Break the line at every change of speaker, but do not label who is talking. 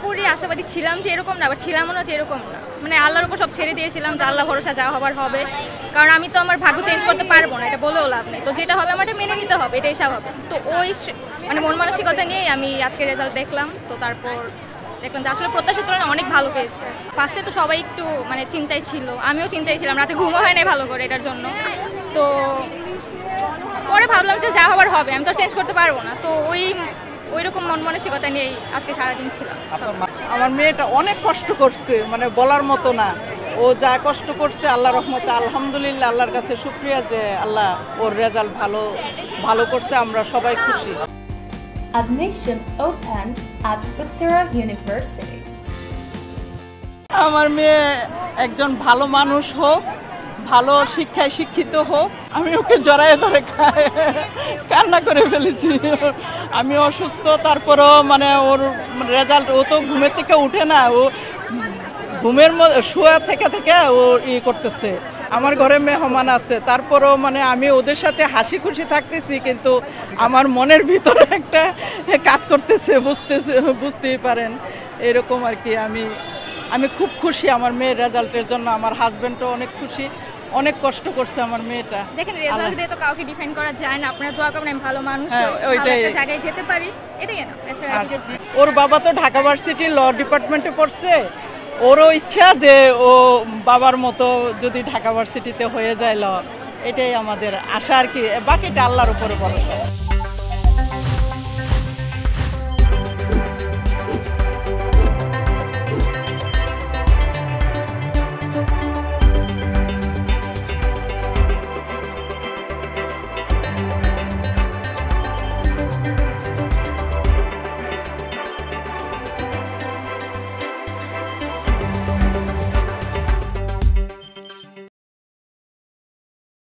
পুরোপুরি আশাবাদী ছিলাম যে এরকম না, আবার ছিলামও না যে এরকম না, মানে আল্লাহর উপর সব ছেড়ে দিয়েছিলাম যে আল্লাহ ভরসা যা হবার হবে, কারণ আমি তো আমার ভাগ্য চেঞ্জ করতে পারবো না, এটা বলেও লাভ নেই। তো যেটা হবে আমার মেনে নিতে হবে, এটাই স্বাভাবিক। তো ওই মানে মন মানসিকতা নিয়েই আমি আজকে রেজাল্ট দেখলাম। তো তারপর দেখলাম যে আসলে প্রত্যাশার তুলনায় অনেক ভালো পেয়েছে। ফার্স্টে তো সবাই একটু মানে চিন্তায় ছিল, আমিও চিন্তায় ছিলাম, রাতে ঘুমও হয় নাই ভালো করে এটার জন্য। তো পরে ভাবলাম যে যা হবার হবে, আমি তো চেঞ্জ করতে পারবো না। তো ওই রকম মন মানসিকতা নিয়েই আজকে সারাদিন ছিলাম।
আমার মেয়েটা অনেক কষ্ট করছে, মানে বলার মতো না। ও যা কষ্ট করছে আল্লাহ রহমতে আলহামদুলিল্লাহ, আল্লাহর কাছে শুকরিয়া যে আল্লাহ ওর রেজাল্ট ভালো করছে, আমরা সবাই খুশি।
Admission open at Uttara University.
আমার মেয়ে একজন ভালো মানুষ হোক, ভালো শিক্ষায় শিক্ষিত হোক। আমি ওকে জড়ায়ে ধরে কান্না করে ফেলেছি। আমি অসুস্থ, তারপরেও মানে ওর রেজাল্ট, ও তো ঘুমের থেকে উঠে না, ও ঘুমের মধ্যে শোয়া থেকে ও করতেছে। আমার ঘরে মেহমান আছে, তারপরেও মানে আমি ওদের সাথে হাসি খুশি থাকতেছি, কিন্তু আমার মনের ভিতরে একটা কাজ করতেছে, বুঝতেই পারেন এরকম আর কি। আমি খুব খুশি আমার মেয়ের রেজাল্টের জন্য। আমার হাজবেন্ডও অনেক খুশি, অনেক কষ্ট করছে আমার মেয়েটা।
দেখেন রেজাল্ট দিয়ে তো কাউকে ডিফাইন করা যায় না, আপনারা দোয়া করবেন আমি ভালো মানুষ
ওইটাই
জায়গায় যেতে পারি, এটাই না।
ওর বাবা তো ঢাকা ভার্সিটি ল ডিপার্টমেন্টে পড়ছে, ওরও ইচ্ছা যে ও বাবার মতো যদি ঢাকা ভার্সিটিতে হয়ে যায় ল, এটাই আমাদের আশা আর কি। বাকিটা আল্লাহর উপরে ভরসা।